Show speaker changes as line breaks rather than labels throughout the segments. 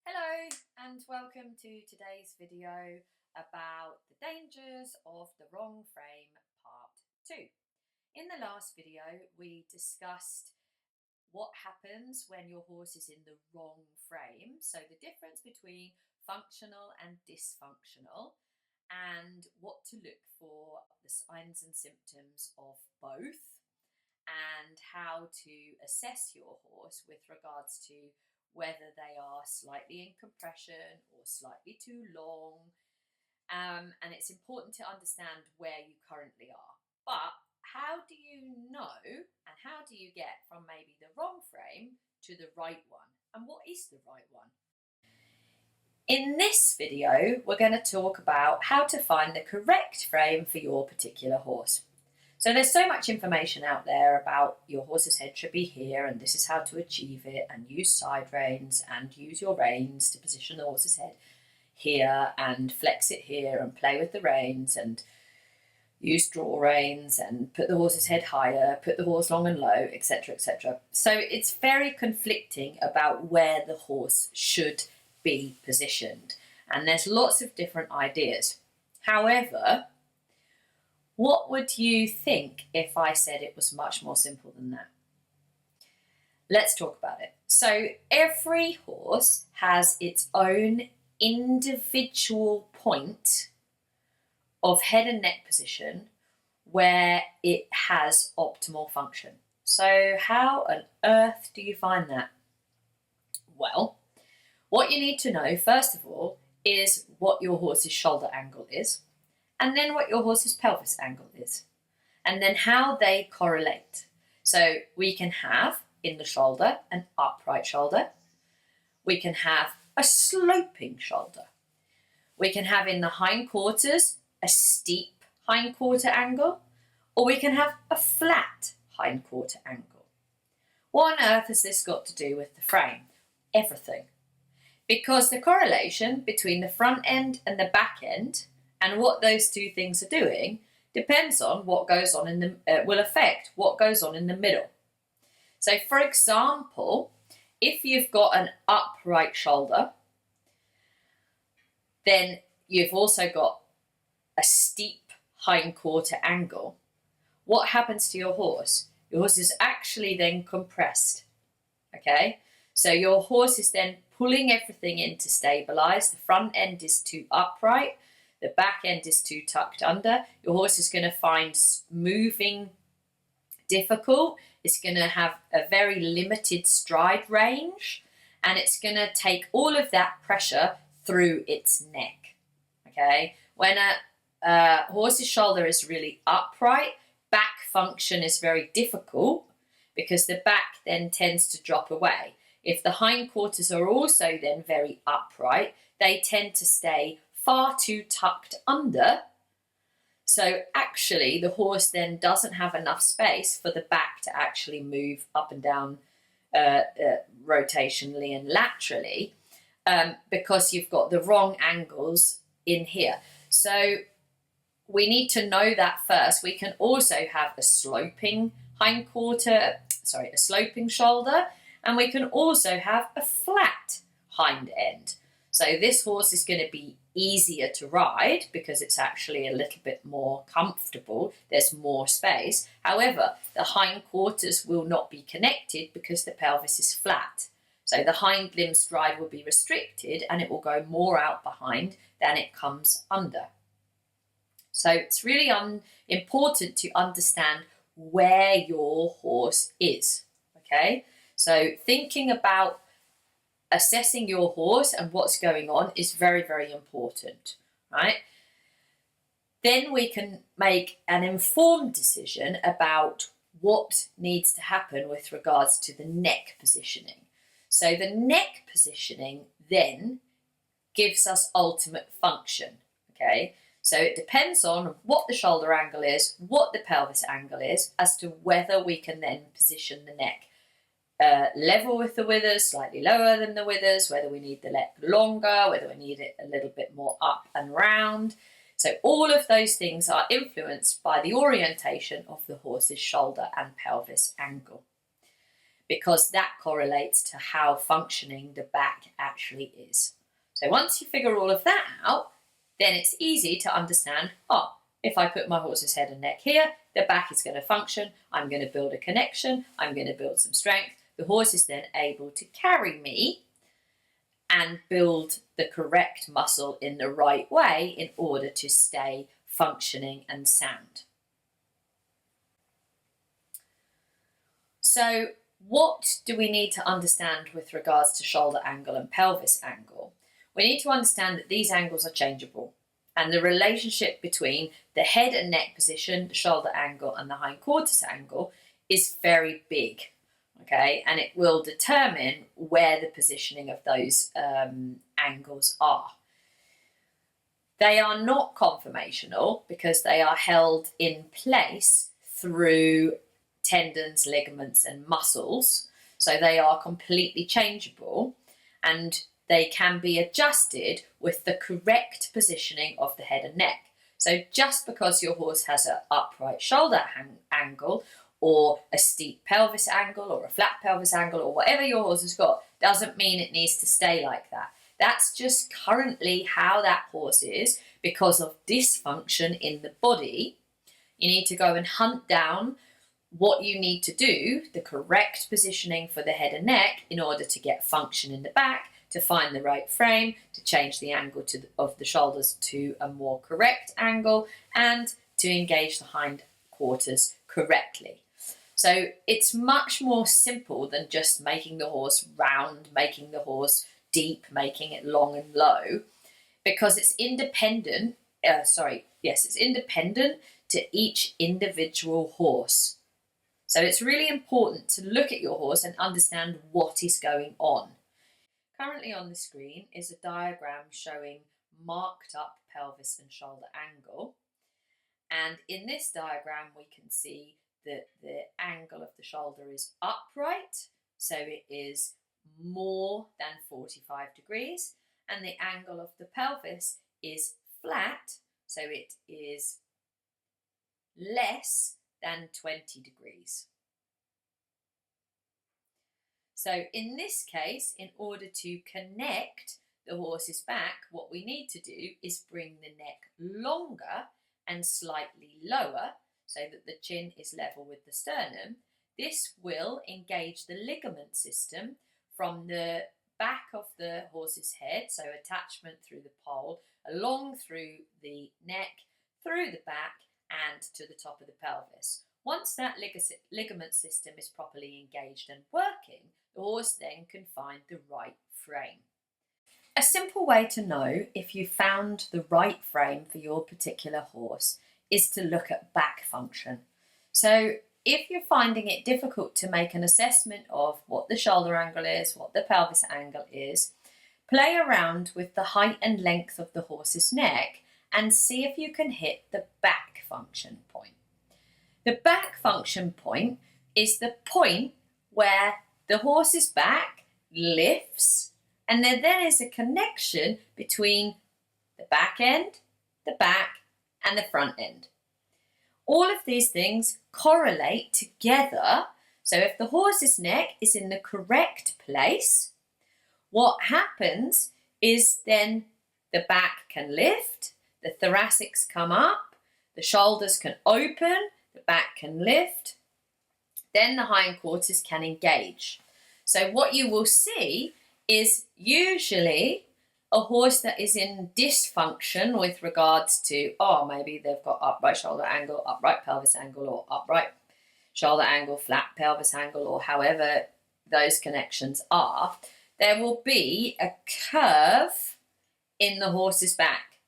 Hello and welcome to today's video about the dangers of the wrong frame part 2. In the last video we discussed what happens when your horse is in the wrong frame, so the difference between functional and dysfunctional and what to look for, the signs and symptoms of both, and how to assess your horse with regards to whether they are slightly in compression or slightly too long. And it's important to understand where you currently are. But how do you know and how do you get from maybe the wrong frame to the right one? And what is the right one? In this video, we're going to talk about how to find the correct frame for your particular horse. So there's so much information out there about your horse's head should be here and this is how to achieve it, and use side reins and use your reins to position the horse's head here and flex it here and play with the reins and use draw reins and put the horse's head higher, put the horse long and low, etc, etc. So it's very conflicting about where the horse should be positioned, and there's lots of different ideas. However, what would you think if I said it was much more simple than that? Let's talk about it. So every horse has its own individual point of head and neck position where it has optimal function. So how on earth do you find that? Well, what you need to know first of all is what your horse's shoulder angle is, and then what your horse's pelvis angle is, and then how they correlate. So we can have in the shoulder an upright shoulder, we can have a sloping shoulder, we can have in the hindquarters a steep hindquarter angle, or we can have a flat hindquarter angle. What on earth has this got to do with the frame? Everything. Because the correlation between the front end and the back end and what those two things are doing depends on what goes on in the will affect what goes on in the middle. So for example, if you've got an upright shoulder, then you've also got a steep hindquarter angle. What happens to your horse? Your horse is actually then compressed. Okay, so your horse is then pulling everything in to stabilize. The front end is too upright, the back end is too tucked under. Your horse is going to find moving difficult. It's going to have a very limited stride range, and it's going to take all of that pressure through its neck. Okay, when a horse's shoulder is really upright, back function is very difficult because the back then tends to drop away. If the hindquarters are also then very upright, they tend to stay far too tucked under. So actually the horse then doesn't have enough space for the back to actually move up and down rotationally and laterally, because you've got the wrong angles in here. So we need to know that first. We can also have a sloping a sloping shoulder, and we can also have a flat hind end. So this horse is going to be easier to ride because it's actually a little bit more comfortable. There's more space. However, the hindquarters will not be connected because the pelvis is flat. So the hind limb stride will be restricted and it will go more out behind than it comes under. So it's really important to understand where your horse is. Okay, so thinking about assessing your horse and what's going on is very, very important, right? Then we can make an informed decision about what needs to happen with regards to the neck positioning. So the neck positioning then gives us ultimate function, okay? So it depends on what the shoulder angle is, what the pelvis angle is, as to whether we can then position the neck level with the withers, slightly lower than the withers, whether we need the neck longer, whether we need it a little bit more up and round. So all of those things are influenced by the orientation of the horse's shoulder and pelvis angle, because that correlates to how functioning the back actually actually is. So once you figure all of that out, then it's easy to understand, oh, if I put my horse's head and neck here, the back is going to function, I'm going to build a connection, I'm going to build some strength. The horse is then able to carry me and build the correct muscle in the right way in order to stay functioning and sound. So what do we need to understand with regards to shoulder angle and pelvis angle? We need to understand that these angles are changeable, and the relationship between the head and neck position, the shoulder angle and the hindquarters angle is very big, okay? And it will determine where the positioning of those angles are. They are not conformational because they are held in place through tendons, ligaments and muscles. So they are completely changeable, and they can be adjusted with the correct positioning of the head and neck. So just because your horse has an upright shoulder angle or a steep pelvis angle or a flat pelvis angle or whatever your horse has got doesn't mean it needs to stay like that. That's just currently how that horse is because of dysfunction in the body. You need to go and hunt down what you need to do, the correct positioning for the head and neck in order to get function in the back, to find the right frame, to change the angle of the shoulders to a more correct angle, and to engage the hindquarters correctly. So it's much more simple than just making the horse round, making the horse deep, making it long and low, because it's independent. It's independent to each individual horse. So it's really important to look at your horse and understand what is going on. Currently on the screen is a diagram showing marked up pelvis and shoulder angle. And in this diagram, we can see that the angle of the shoulder is upright, so it is more than 45 degrees, and the angle of the pelvis is flat, so it is less than 20 degrees. So in this case, in order to connect the horse's back, what we need to do is bring the neck longer and slightly lower so that the chin is level with the sternum. This will engage the ligament system from the back of the horse's head, so attachment through the pole, along through the neck, through the back and to the top of the pelvis. Once that ligament system is properly engaged and working, the horse then can find the right frame. A simple way to know if you found the right frame for your particular horse is to look at back function. So if you're finding it difficult to make an assessment of what the shoulder angle is, what the pelvis angle is, play around with the height and length of the horse's neck and see if you can hit the back function point. The back function point is the point where the horse's back lifts, and there is a connection between the back end, the back, and the front end. All of these things correlate together. So if the horse's neck is in the correct place, what happens is then the back can lift, the thoracics come up, the shoulders can open, the back can lift, then the hindquarters can engage. So what you will see is usually a horse that is in dysfunction with regards to, maybe they've got upright shoulder angle, upright pelvis angle, or upright shoulder angle, flat pelvis angle, or however those connections are, there will be a curve in the horse's back.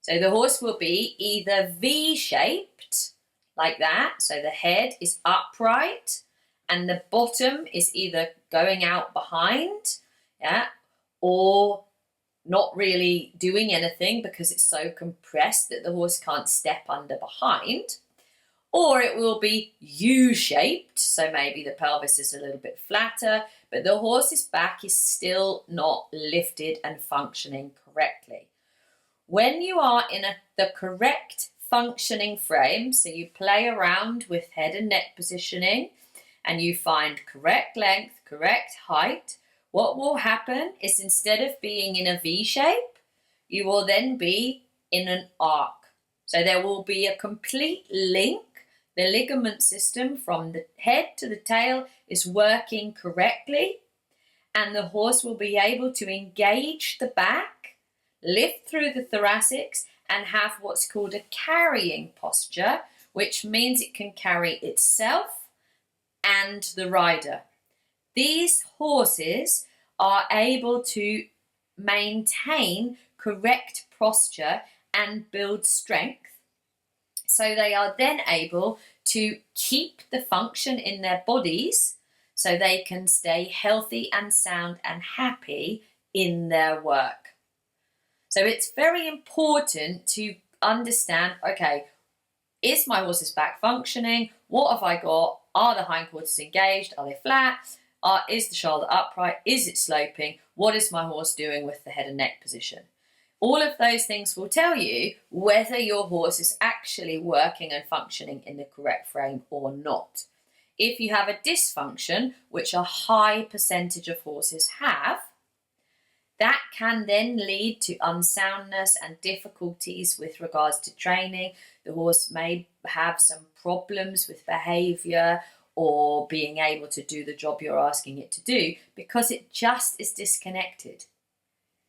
So the horse will be either V-shaped, like that, so the head is upright and the bottom is either going out behind, or not really doing anything because it's so compressed that the horse can't step under behind, or it will be U-shaped, so maybe the pelvis is a little bit flatter, but the horse's back is still not lifted and functioning correctly. When you are in the correct functioning frame, so you play around with head and neck positioning and you find correct length, correct height, what will happen is instead of being in a V shape, you will then be in an arc. So there will be a complete link. The ligament system from the head to the tail is working correctly, and the horse will be able to engage the back, lift through the thoracics, and have what's called a carrying posture, which means it can carry itself and the rider. These horses are able to maintain correct posture and build strength. So they are then able to keep the function in their bodies so they can stay healthy and sound and happy in their work. So it's very important to understand, okay, is my horse's back functioning? What have I got? Are the hindquarters engaged? Are they flat? Is the shoulder upright? Is it sloping? What is my horse doing with the head and neck position? All of those things will tell you whether your horse is actually working and functioning in the correct frame or not. If you have a dysfunction, which a high percentage of horses have, that can then lead to unsoundness and difficulties with regards to training. The horse may have some problems with behaviour or being able to do the job you're asking it to do because it just is disconnected.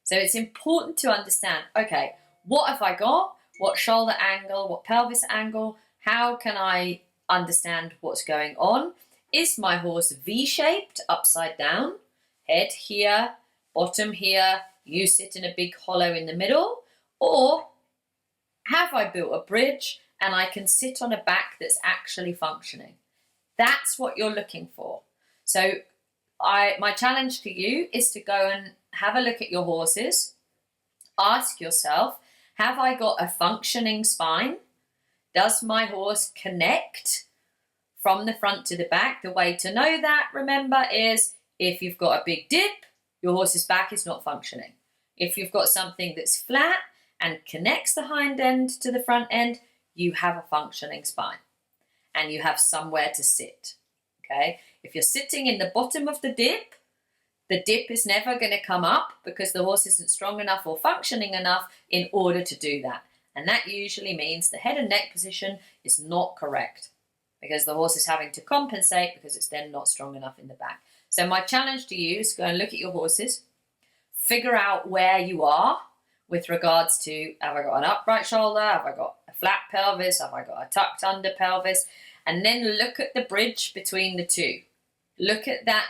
So it's important to understand, okay, what have I got? What shoulder angle? What pelvis angle? How can I understand what's going on? Is my horse V-shaped, upside down? Head here, bottom here, you sit in a big hollow in the middle? Or have I built a bridge and I can sit on a back that's actually functioning? That's what you're looking for. So my challenge to you is to go and have a look at your horses. Ask yourself, have I got a functioning spine? Does my horse connect from the front to the back? The way to know that, remember, is if you've got a big dip, your horse's back is not functioning. If you've got something that's flat and connects the hind end to the front end, you have a functioning spine and you have somewhere to sit. Okay? If you're sitting in the bottom of the dip is never going to come up because the horse isn't strong enough or functioning enough in order to do that. And that usually means the head and neck position is not correct because the horse is having to compensate because it's then not strong enough in the back. So my challenge to you is go and look at your horses, figure out where you are with regards to, have I got an upright shoulder? Have I got a flat pelvis? Have I got a tucked under pelvis? And then look at the bridge between the two. Look at that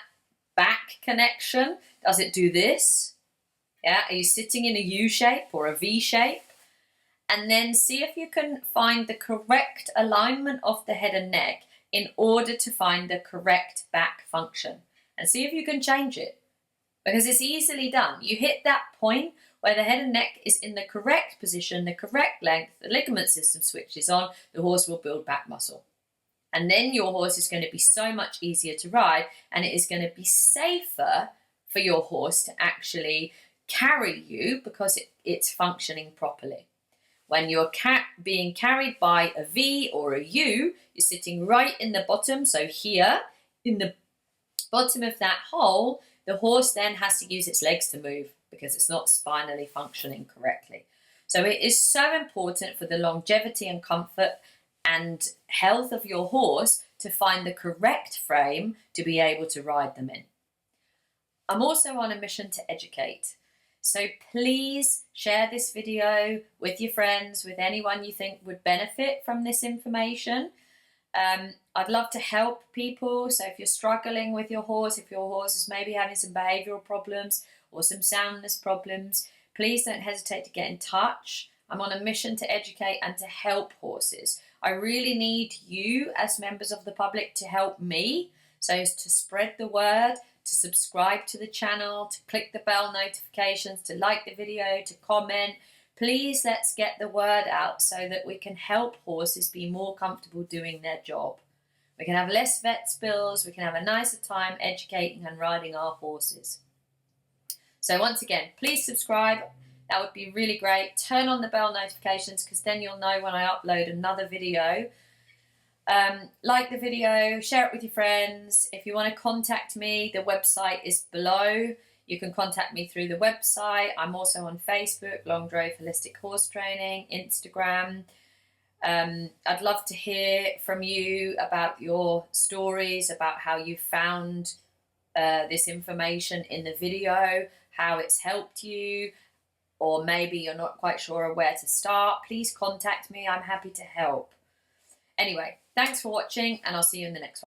back connection. Does it do this? Yeah, are you sitting in a U shape or a V shape? And then see if you can find the correct alignment of the head and neck in order to find the correct back function. And see if you can change it. Because it's easily done. You hit that point where the head and neck is in the correct position, the correct length, the ligament system switches on, the horse will build back muscle. And then your horse is going to be so much easier to ride, and it is going to be safer for your horse to actually carry you because it's functioning properly. When you're being carried by a V or a U, you're sitting right in the bottom. So here, in the bottom of that hole, the horse then has to use its legs to move because it's not spinally functioning correctly. So it is so important for the longevity and comfort and health of your horse to find the correct frame to be able to ride them in. I'm also on a mission to educate. So please share this video with your friends, with anyone you think would benefit from this information. I'd love to help people. So if you're struggling with your horse, if your horse is maybe having some behavioural problems or some soundness problems, please don't hesitate to get in touch. I'm on a mission to educate and to help horses. I really need you as members of the public to help me. So as to spread the word, to subscribe to the channel, to click the bell notifications, to like the video, to comment. Please let's get the word out so that we can help horses be more comfortable doing their job. We can have less vet spills, we can have a nicer time educating and riding our horses. So once again, please subscribe. That would be really great. Turn on the bell notifications because then you'll know when I upload another video. Like the video, share it with your friends. If you want to contact me, the website is below. You can contact me through the website. I'm also on Facebook, Long Drove Holistic Horse Training, Instagram. I'd love to hear from you about your stories, about how you found this information in the video, how it's helped you, or maybe you're not quite sure where to start. Please contact me. I'm happy to help. Anyway, thanks for watching, and I'll see you in the next one.